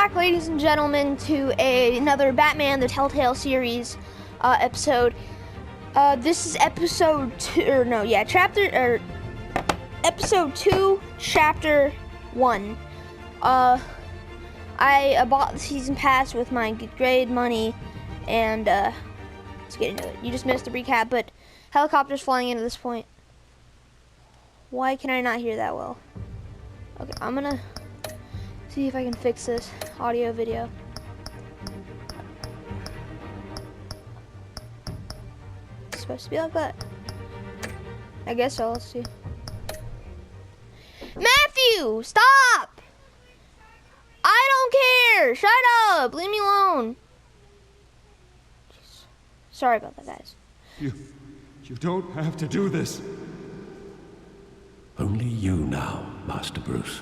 back, ladies and gentlemen, to another Batman the Telltale series episode. This is episode 2, episode 2, chapter 1. I bought the season pass with my good grade money, and let's get into it. You just missed the recap, but helicopters flying in at this point. Why can I not hear that well? Okay, I'm gonna see if I can fix this audio video. It's supposed to be like that. I guess so. Let's see. Matthew, stop! I don't care. Shut up. Leave me alone. Sorry about that, guys. You don't have to do this. Only you now, Master Bruce.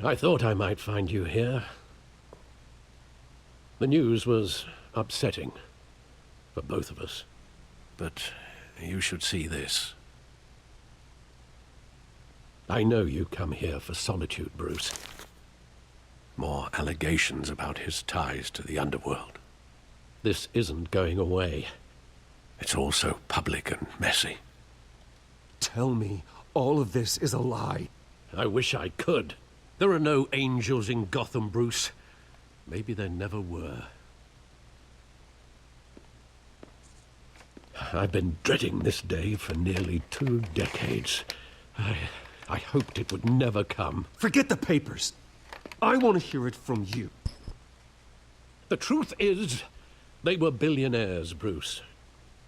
I thought I might find you here. The news was upsetting for both of us. But you should see this. I know you come here for solitude, Bruce. More allegations about his ties to the underworld. This isn't going away. It's all so public and messy. Tell me all of this is a lie. I wish I could. There are no angels in Gotham, Bruce. Maybe there never were. I've been dreading this day for nearly 2 decades. I hoped it would never come. Forget the papers. I want to hear it from you. The truth is, they were billionaires, Bruce.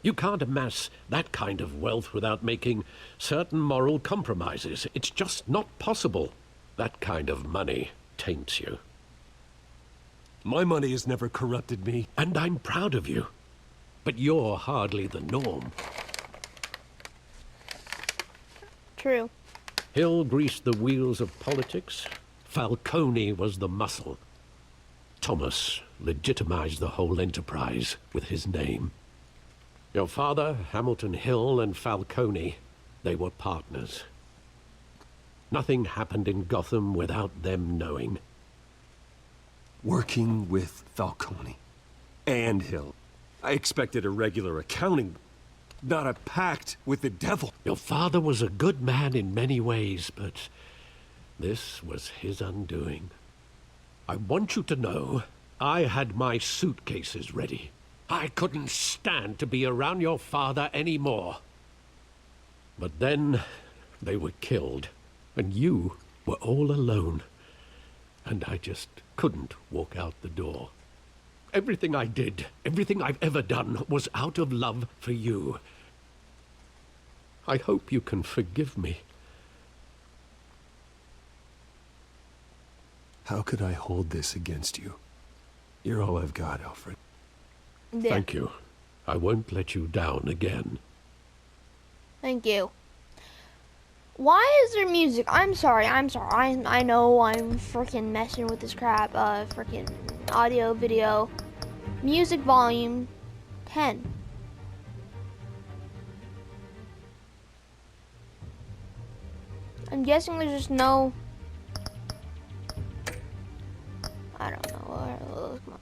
You can't amass that kind of wealth without making certain moral compromises. It's just not possible. That kind of money taints you. My money has never corrupted me. And I'm proud of you. But you're hardly the norm. True. Hill greased the wheels of politics. Falcone was the muscle. Thomas legitimized the whole enterprise with his name. Your father, Hamilton Hill, and Falcone, they were partners. Nothing happened in Gotham without them knowing. Working with Falcone and Hill. I expected a regular accounting, not a pact with the devil. Your father was a good man in many ways, but this was his undoing. I want you to know, I had my suitcases ready. I couldn't stand to be around your father anymore. But then they were killed, and you were all alone. And I just couldn't walk out the door. Everything I did, everything I've ever done, was out of love for you. I hope you can forgive me. How could I hold this against you? You're all I've got, Alfred. Yeah. Thank you. I won't let you down again. Thank you. Why is there music? I'm sorry. I know I'm freaking messing with this crap. Freaking audio, video. Music volume 10. I'm guessing there's just no... I don't know. Come on.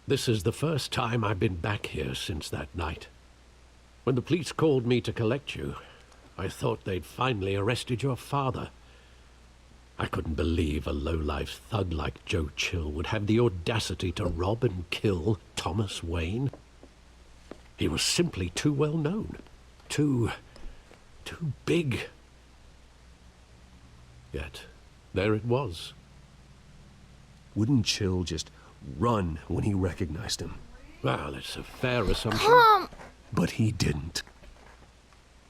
This is the first time I've been back here since that night. When the police called me to collect you, I thought they'd finally arrested your father. I couldn't believe a low-life thug like Joe Chill would have the audacity to rob and kill Thomas Wayne. He was simply too well known. Too big. Yet, there it was. Wouldn't Chill just run when he recognized him? Well, it's a fair assumption. But he didn't.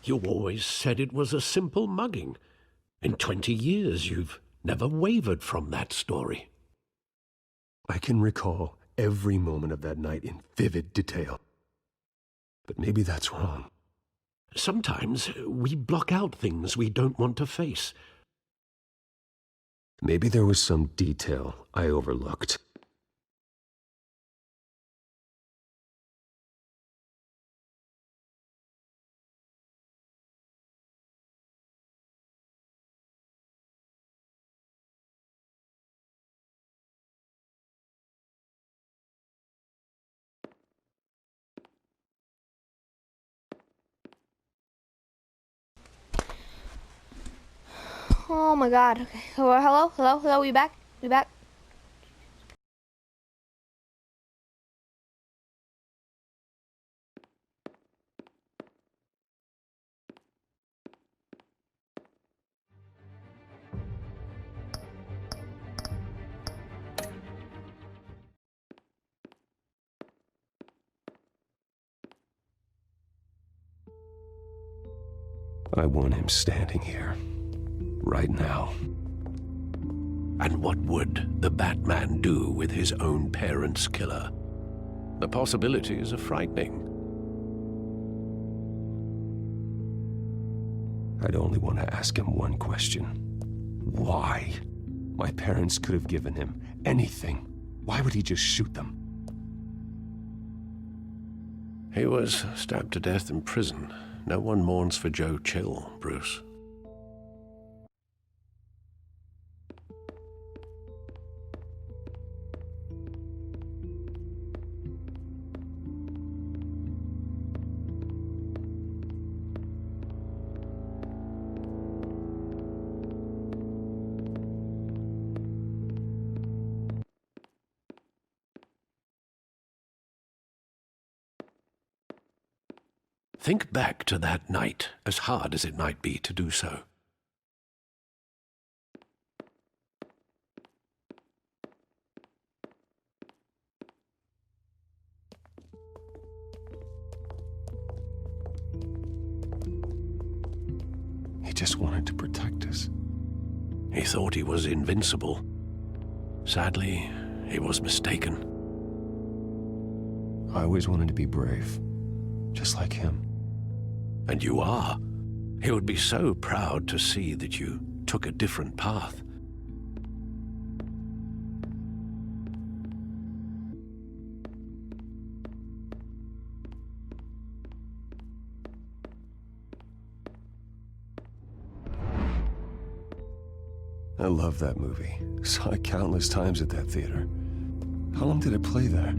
You always said it was a simple mugging. In 20 years, you've never wavered from that story. I can recall every moment of that night in vivid detail. But maybe that's wrong. Sometimes we block out things we don't want to face. Maybe there was some detail I overlooked. Oh my god. Okay. Hello? Hello? Hello? We back? We back? I want him standing here, right now. And what would the Batman do with his own parents' killer? The possibilities are frightening. I'd only want to ask him one question. Why? My parents could have given him anything. Why would he just shoot them? He was stabbed to death in prison. No one mourns for Joe Chill, Bruce. Think back to that night, as hard as it might be to do so. He just wanted to protect us. He thought he was invincible. Sadly, he was mistaken. I always wanted to be brave, just like him. And you are. He would be so proud to see that you took a different path. I love that movie. Saw it countless times at that theater. How long did it play there?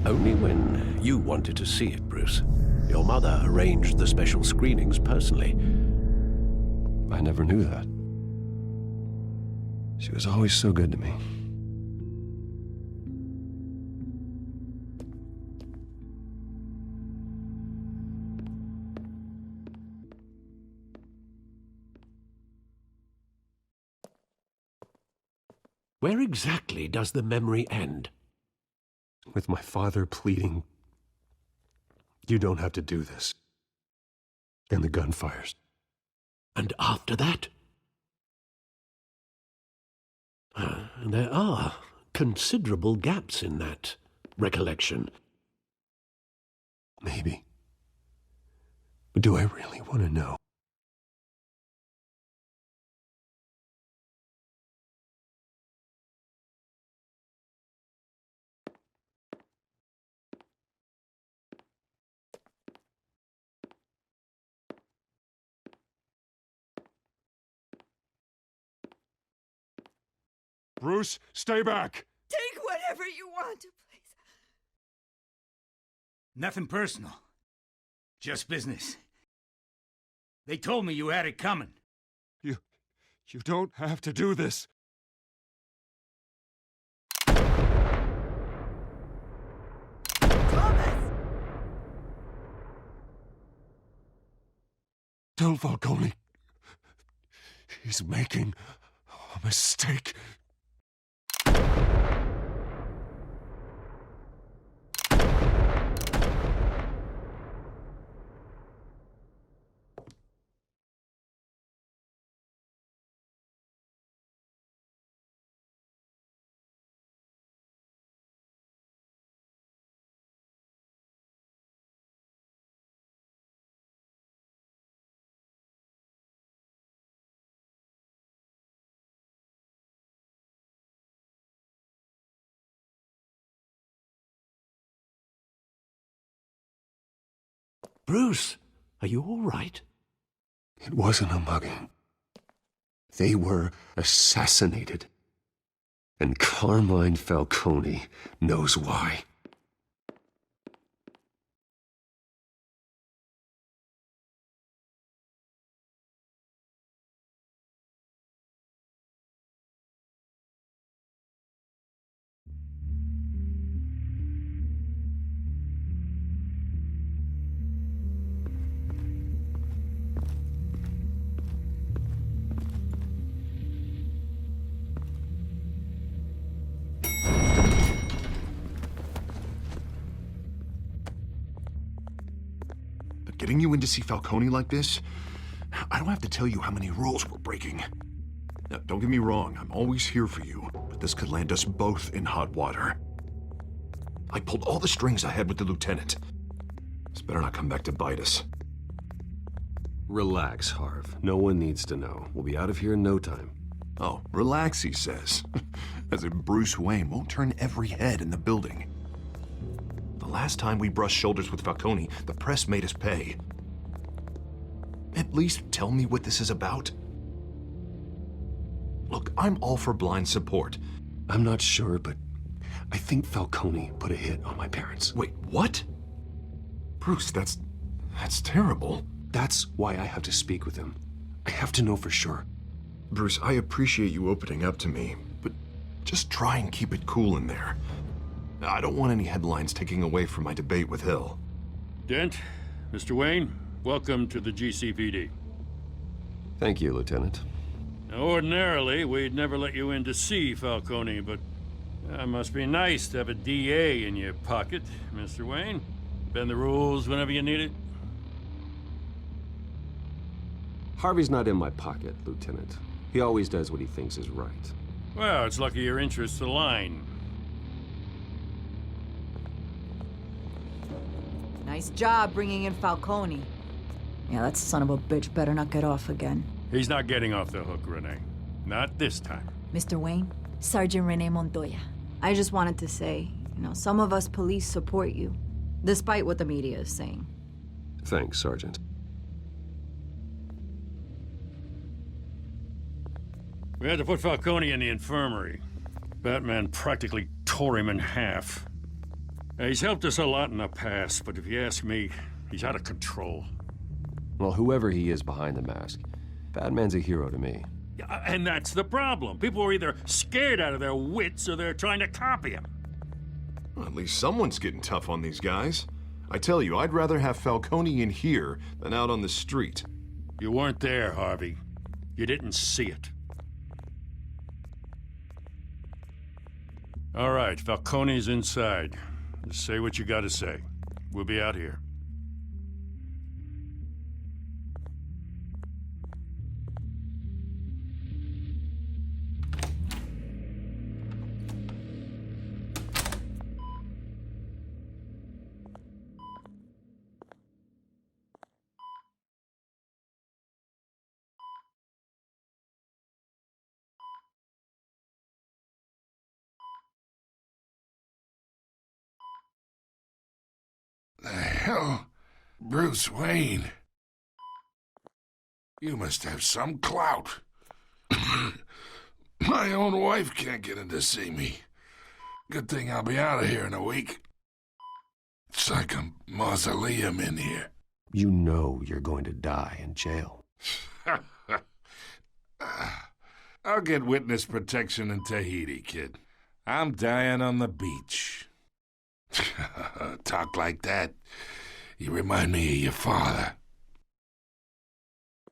Only when you wanted to see it, Bruce. Your mother arranged the special screenings personally. I never knew that. She was always so good to me. Where exactly does the memory end? With my father pleading, "You don't have to do this." And the gun fires. And after that? There are considerable gaps in that recollection. Maybe. But do I really want to know? Bruce, stay back! Take whatever you want, please. Nothing personal. Just business. They told me you had it coming. You don't have to do this. Thomas! Tell Falcone. He's making a mistake. Bruce, are you all right? It wasn't a mugging. They were assassinated. And Carmine Falcone knows why. getting you in to see Falcone like this, I don't have to tell you how many rules we're breaking. Now, don't get me wrong, I'm always here for you, but this could land us both in hot water. I pulled all the strings I had with the lieutenant. This better not come back to bite us. Relax, Harv. No one needs to know. We'll be out of here in no time. Oh, relax, he says. As if Bruce Wayne won't turn every head in the building. The last time we brushed shoulders with Falcone, the press made us pay. At least tell me what this is about. Look, I'm all for blind support. I'm not sure, but I think Falcone put a hit on my parents. Wait, what? Bruce, that's terrible. That's why I have to speak with him. I have to know for sure. Bruce, I appreciate you opening up to me, but just try and keep it cool in there. I don't want any headlines taking away from my debate with Hill. Dent, Mr. Wayne, welcome to the GCPD. Thank you, Lieutenant. Now, ordinarily, we'd never let you in to see Falcone, but it must be nice to have a DA in your pocket, Mr. Wayne. Bend the rules whenever you need it. Harvey's not in my pocket, Lieutenant. He always does what he thinks is right. Well, it's lucky your interests align. Nice job bringing in Falcone. Yeah, that son of a bitch better not get off again. He's not getting off the hook, Renee. Not this time. Mr. Wayne, Sergeant Renee Montoya. I just wanted to say, some of us police support you, despite what the media is saying. Thanks, Sergeant. We had to put Falcone in the infirmary. Batman practically tore him in half. He's helped us a lot in the past, but if you ask me, he's out of control. Well, whoever he is behind the mask, Batman's a hero to me. Yeah, and that's the problem. People are either scared out of their wits or they're trying to copy him. Well, at least someone's getting tough on these guys. I tell you, I'd rather have Falcone in here than out on the street. You weren't there, Harvey. You didn't see it. All right, Falcone's inside. Just say what you gotta say. We'll be out here. The hell? Bruce Wayne? You must have some clout. My own wife can't get in to see me. Good thing I'll be out of here in a week. It's like a mausoleum in here. You know you're going to die in jail. I'll get witness protection in Tahiti, kid. I'm dying on the beach. Talk like that. You remind me of your father.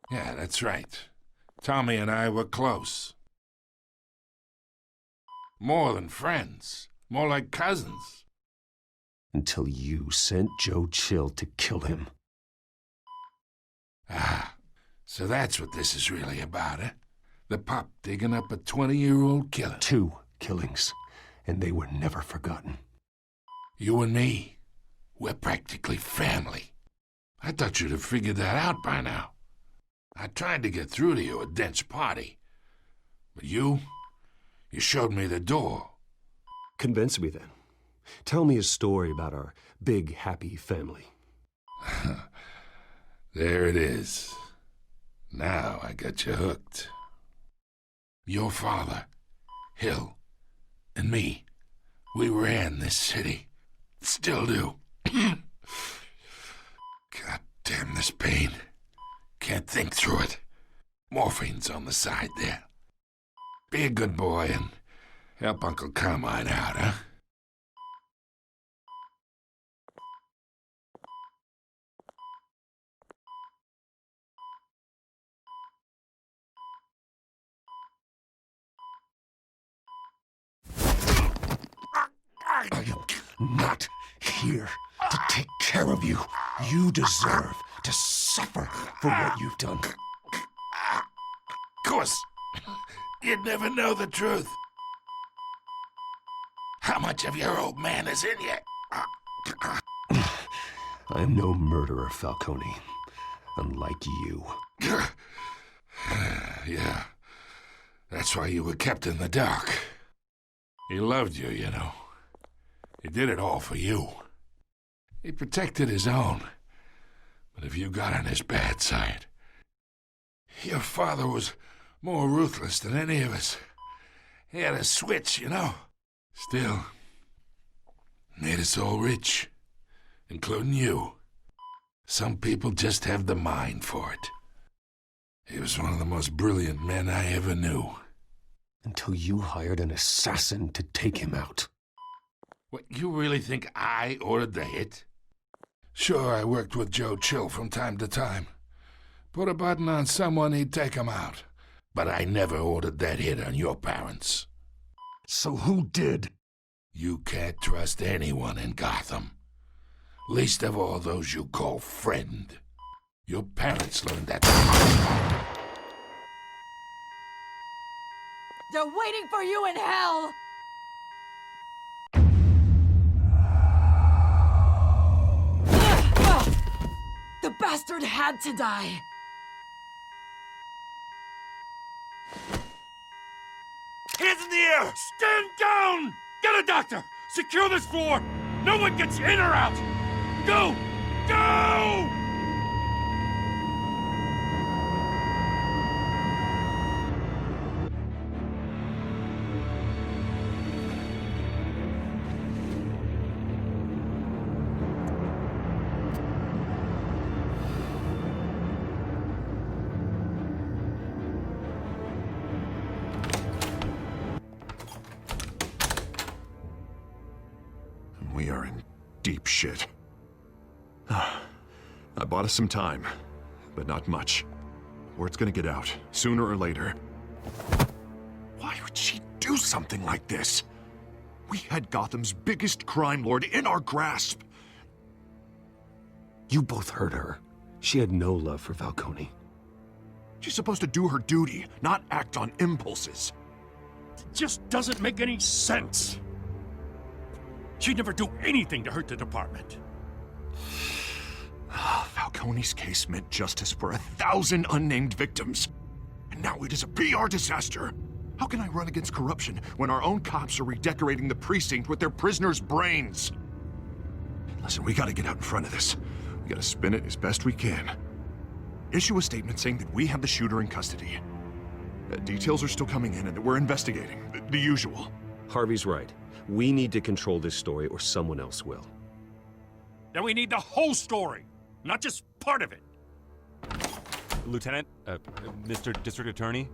Yeah, that's right. Tommy and I were close. More than friends. More like cousins. Until you sent Joe Chill to kill him. Ah, so that's what this is really about, eh? The pup digging up a 20-year-old killer. 2 killings, and they were never forgotten. You and me, we're practically family. I thought you'd have figured that out by now. I tried to get through to you at Dent's party. But you showed me the door. Convince me then. Tell me a story about our big, happy family. There it is. Now I got you hooked. Your father, Hill, and me, we ran this city. Still do. God damn this pain. Can't think through it. Morphine's on the side there. Be a good boy and help Uncle Carmine out, huh? I am not here to take care of you. You deserve to suffer for what you've done. Of course, you'd never know the truth. How much of your old man is in you? I am no murderer, Falcone. Unlike you. Yeah. That's why you were kept in the dark. He loved you, you know. He did it all for you. He protected his own. But if you got on his bad side, your father was more ruthless than any of us. He had a switch, you know. Still, made us all rich, including you. Some people just have the mind for it. He was one of the most brilliant men I ever knew. Until you hired an assassin to take him out. What, you really think I ordered the hit? Sure, I worked with Joe Chill from time to time. Put a button on someone, he'd take him out. But I never ordered that hit on your parents. So who did? You can't trust anyone in Gotham. Least of all those you call friend. Your parents learned that. They're waiting for you in hell! The bastard had to die! Hands in the air! Stand down! Get a doctor! Secure this floor! No one gets in or out! Go! Go! We are in deep shit. I bought us some time, but not much. Word's gonna get out, sooner or later. Why would she do something like this? We had Gotham's biggest crime lord in our grasp. You both hurt her. She had no love for Falcone. She's supposed to do her duty, not act on impulses. It just doesn't make any sense. She'd never do anything to hurt the department. Falcone's case meant justice for 1,000 unnamed victims. And now it is a PR disaster. How can I run against corruption when our own cops are redecorating the precinct with their prisoners' brains? Listen, we gotta get out in front of this. We gotta spin it as best we can. Issue a statement saying that we have the shooter in custody. Details are still coming in and that we're investigating. The usual. Harvey's right. We need to control this story or someone else will. Then we need the whole story, not just part of it. Lieutenant, Mr. District Attorney,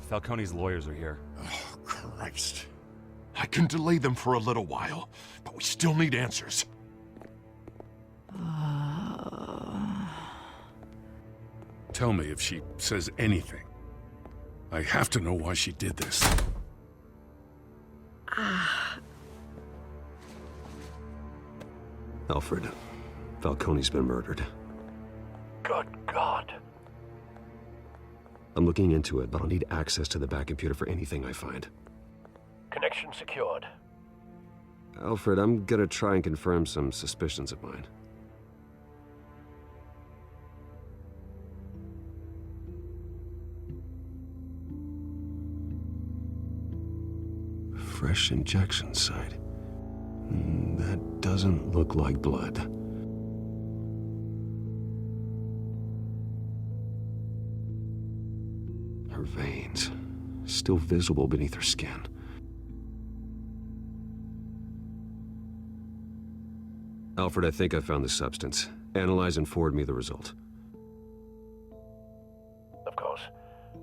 Falcone's lawyers are here. Oh, Christ. I can delay them for a little while, but we still need answers. Tell me if she says anything. I have to know why she did this. Alfred, Falcone's been murdered. Good God. I'm looking into it, but I'll need access to the back computer for anything I find. Connection secured. Alfred, I'm gonna try and confirm some suspicions of mine. Fresh injection site. That doesn't look like blood. Her veins, still visible beneath her skin. Alfred, I think I found the substance. Analyze and forward me the result. Of course.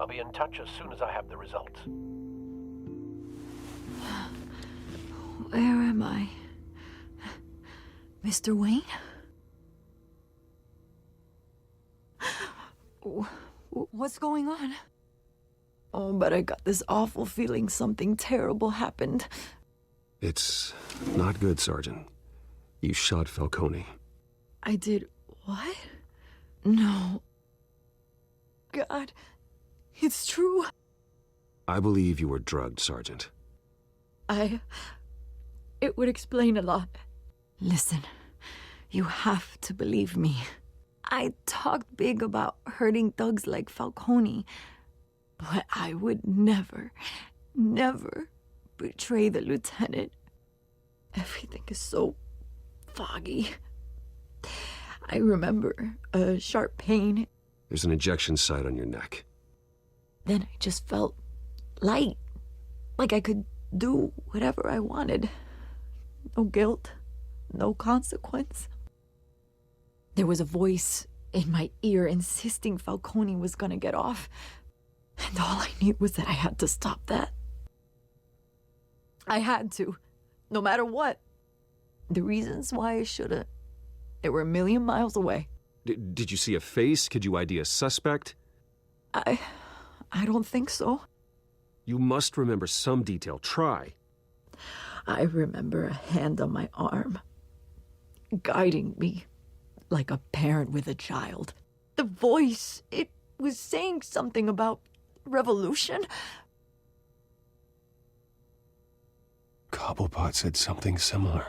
I'll be in touch as soon as I have the results. Where am I? Mr. Wayne? What's going on? Oh, but I got this awful feeling something terrible happened. It's not good, Sergeant. You shot Falcone. I did what? No. God, it's true. I believe you were drugged, Sergeant. It would explain a lot. Listen, you have to believe me. I talked big about hurting thugs like Falcone, but I would never betray the lieutenant. Everything is so foggy. I remember a sharp pain. There's an injection site on your neck. Then I just felt light, like I could do whatever I wanted. No guilt, no consequence. There was a voice in my ear insisting Falcone was gonna get off. And all I knew was that I had to stop that. I had to, no matter what. The reasons why I shouldn't, they were a million miles away. Did you see a face? Could you ID a suspect? I don't think so. You must remember some detail. Try. I remember a hand on my arm, guiding me like a parent with a child. The voice, it was saying something about revolution. Cobblepot said something similar.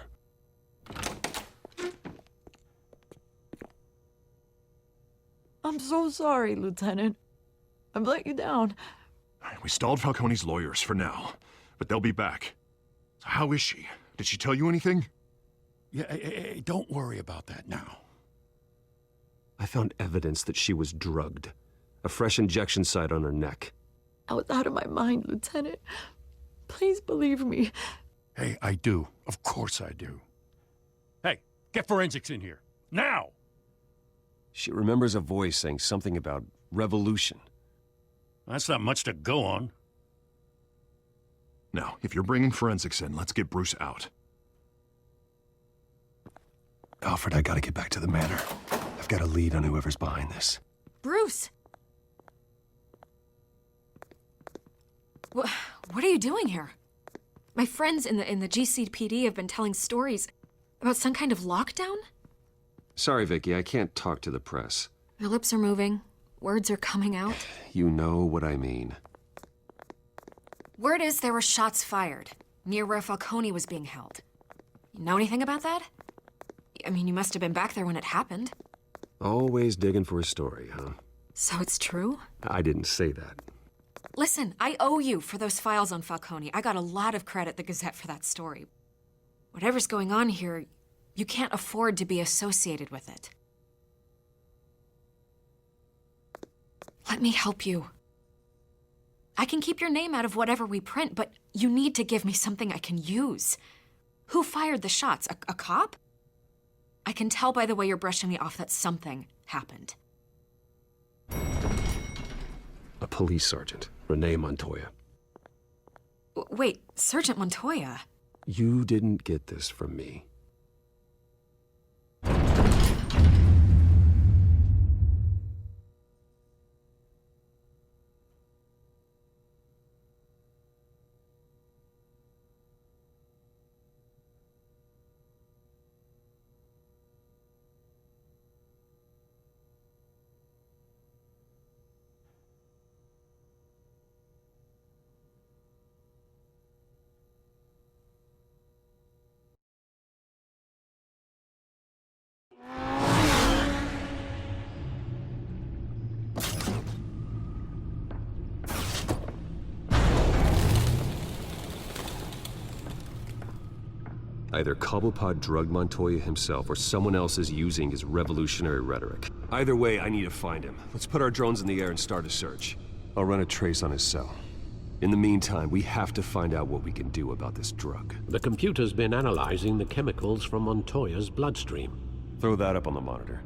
I'm so sorry, Lieutenant. I've let you down. We stalled Falcone's lawyers for now, but they'll be back. So how is she? Did she tell you anything? Yeah, don't worry about that now. I found evidence that she was drugged. A fresh injection site on her neck. I was out of my mind, Lieutenant. Please believe me. Hey, I do. Of course I do. Hey, get forensics in here. Now! She remembers a voice saying something about revolution. That's not much to go on. Now, if you're bringing forensics in, let's get Bruce out. Alfred, I gotta get back to the manor. I've got a lead on whoever's behind this. Bruce! What are you doing here? My friends in the GCPD have been telling stories about some kind of lockdown? Sorry, Vicky, I can't talk to the press. Your lips are moving. Words are coming out. You know what I mean. Word is there were shots fired near where Falcone was being held. You know anything about that? I mean, you must have been back there when it happened. Always digging for a story, huh? So it's true? I didn't say that. Listen, I owe you for those files on Falcone. I got a lot of credit at the Gazette for that story. Whatever's going on here, you can't afford to be associated with it. Let me help you. I can keep your name out of whatever we print, but you need to give me something I can use. Who fired the shots? A cop? I can tell by the way you're brushing me off that something happened. A police sergeant, Renee Montoya. Wait, Sergeant Montoya? You didn't get this from me. Either Cobblepot drugged Montoya himself, or someone else is using his revolutionary rhetoric. Either way, I need to find him. Let's put our drones in the air and start a search. I'll run a trace on his cell. In the meantime, we have to find out what we can do about this drug. The computer's been analyzing the chemicals from Montoya's bloodstream. Throw that up on the monitor.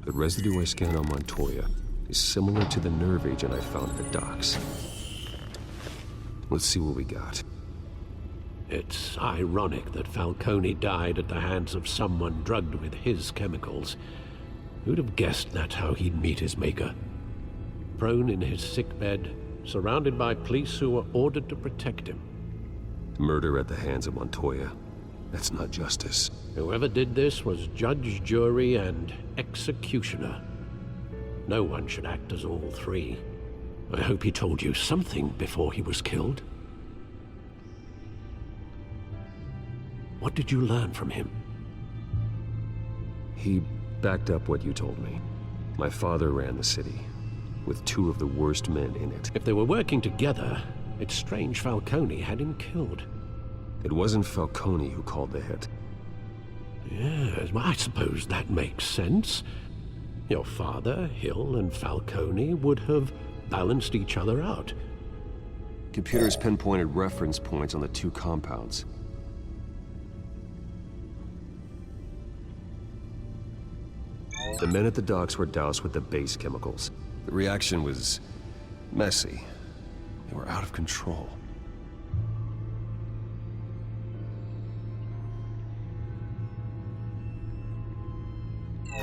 The residue I scanned on Montoya is similar to the nerve agent I found at the docks. Let's see what we got. It's ironic that Falcone died at the hands of someone drugged with his chemicals. Who'd have guessed that's how he'd meet his maker? Prone in his sickbed, surrounded by police who were ordered to protect him. Murder at the hands of Montoya. That's not justice. Whoever did this was judge, jury, and executioner. No one should act as all three. I hope he told you something before he was killed. What did you learn from him? He backed up what you told me. My father ran the city, with two of the worst men in it. If they were working together, it's strange Falcone had him killed. It wasn't Falcone who called the hit. Yes, well, I suppose that makes sense. Your father, Hill, and Falcone would have balanced each other out. Computers pinpointed reference points on the two compounds. The men at the docks were doused with the base chemicals. The reaction was messy. They were out of control.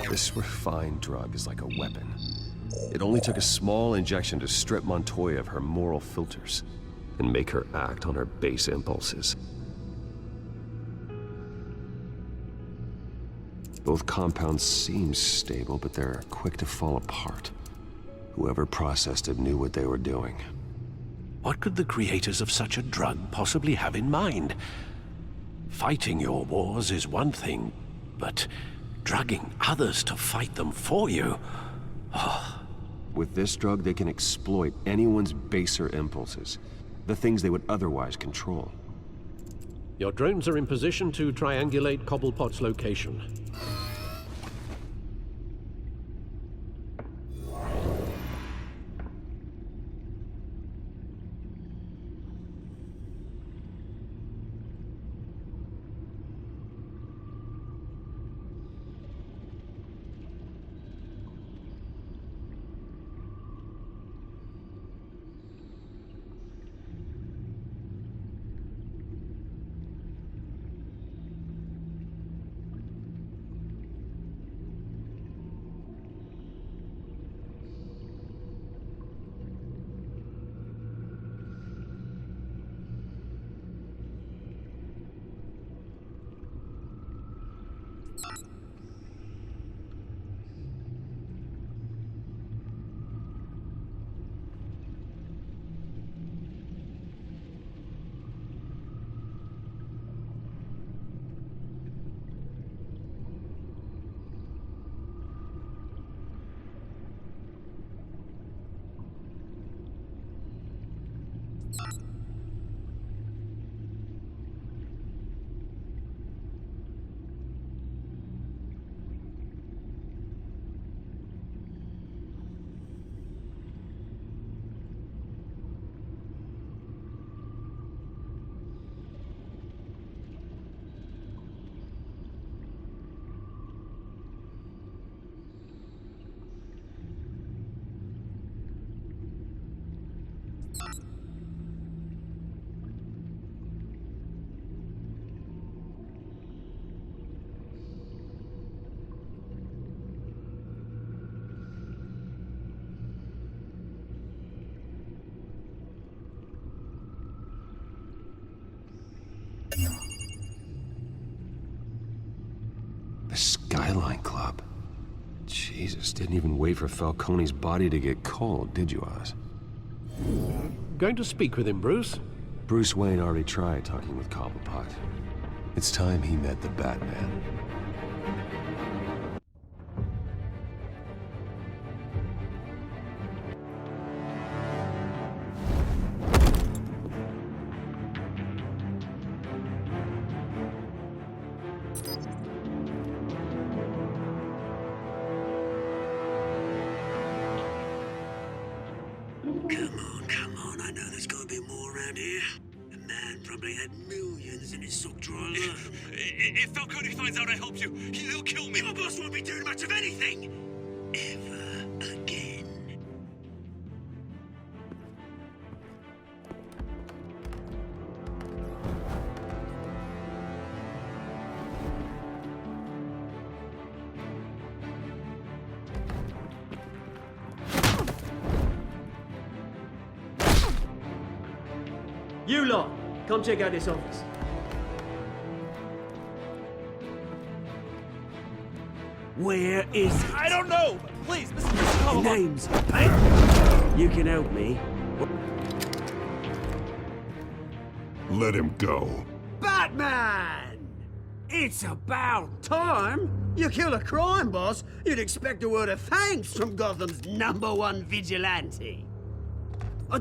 This refined drug is like a weapon. It only took a small injection to strip Montoya of her moral filters and make her act on her base impulses. Both compounds seem stable, but they're quick to fall apart. Whoever processed it knew what they were doing. What could the creators of such a drug possibly have in mind? Fighting your wars is one thing, but drugging others to fight them for you? Oh. With this drug, they can exploit anyone's baser impulses, the things they would otherwise control. Your drones are in position to triangulate Cobblepot's location. The Skyline Club. Jesus, didn't even wait for Falcone's body to get cold, did you, Oz? Going to speak with him, Bruce? Bruce Wayne already tried talking with Cobblepot. It's time he met the Batman. Come on, I know there's gotta be more around here. The man probably had millions in his sock drawer alone. If Falcone finds out I helped you, he'll kill me. Your boss won't be doing much of anything! Ever again. You lot, come check out this office. Where is it? I don't know! Please, Mr. The Cole! name's Payton. You can help me. Let him go. Batman! It's about time. You kill a crime boss, you'd expect a word of thanks from Gotham's #1 vigilante.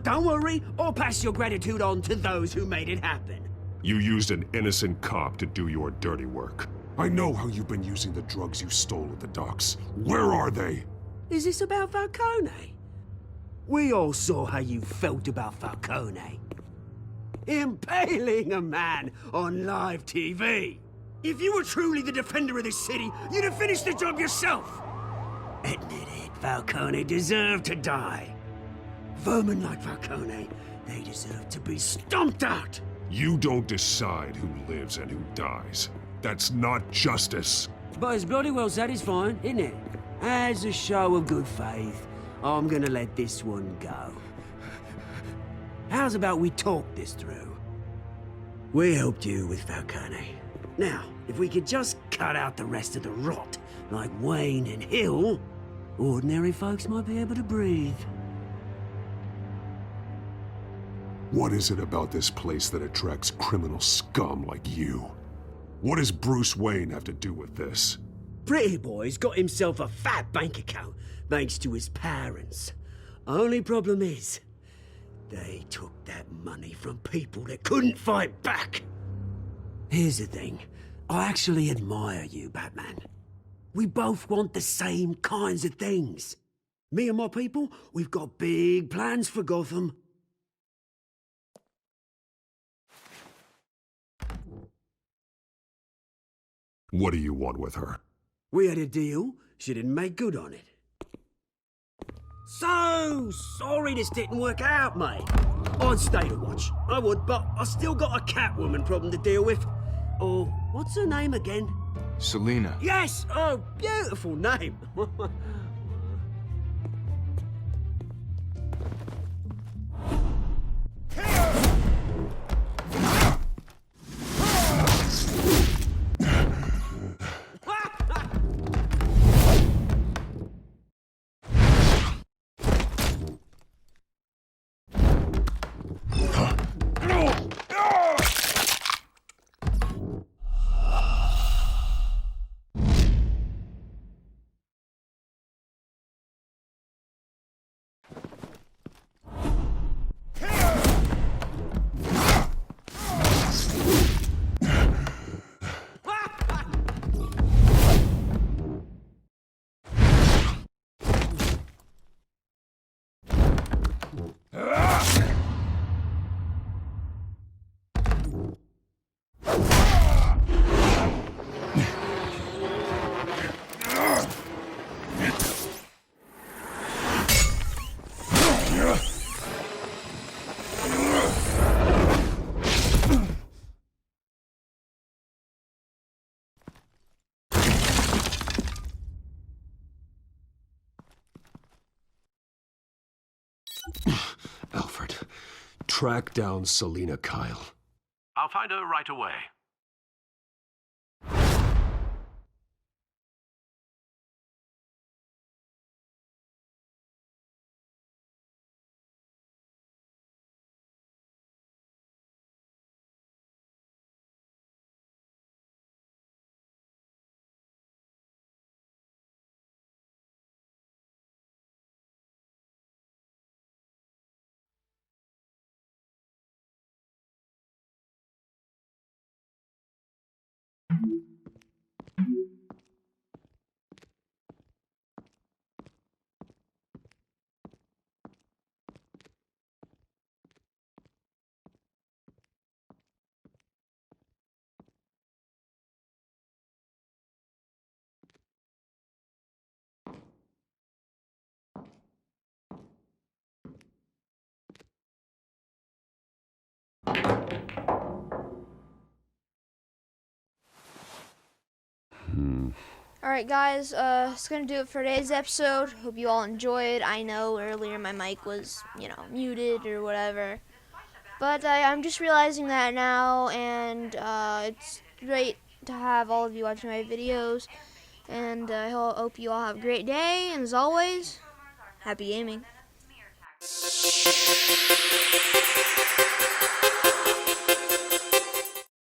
Don't worry, I'll pass your gratitude on to those who made it happen. You used an innocent cop to do your dirty work. I know how you've been using the drugs you stole at the docks. Where are they? Is this about Falcone? We all saw how you felt about Falcone. Impaling a man on live TV. If you were truly the defender of this city, you'd have finished the job yourself. Admit it, Falcone deserved to die. Vermin like Falcone, they deserve to be stomped out. You don't decide who lives and who dies. That's not justice. But it's bloody well satisfying, isn't it? As a show of good faith, I'm gonna let this one go. How's about we talk this through? We helped you with Falcone. Now, if we could just cut out the rest of the rot, like Wayne and Hill, ordinary folks might be able to breathe. What is it about this place that attracts criminal scum like you? What does Bruce Wayne have to do with this? Pretty Boy's got himself a fat bank account, thanks to his parents. Only problem is, they took that money from people that couldn't fight back. Here's the thing. I actually admire you, Batman. We both want the same kinds of things. Me and my people, we've got big plans for Gotham. What do you want with her? We had a deal. She didn't make good on it. So sorry this didn't work out, mate. I'd stay to watch. I would, but I still got a Catwoman problem to deal with. Oh, what's her name again? Selina. Yes! Oh, beautiful name. Alfred, track down Selina Kyle. I'll find her right away. Alright guys, it's gonna do it for today's episode. Hope you all enjoyed. I know earlier my mic was, muted or whatever. But I'm just realizing that now, and it's great to have all of you watching my videos. And I hope you all have a great day. And as always, happy gaming.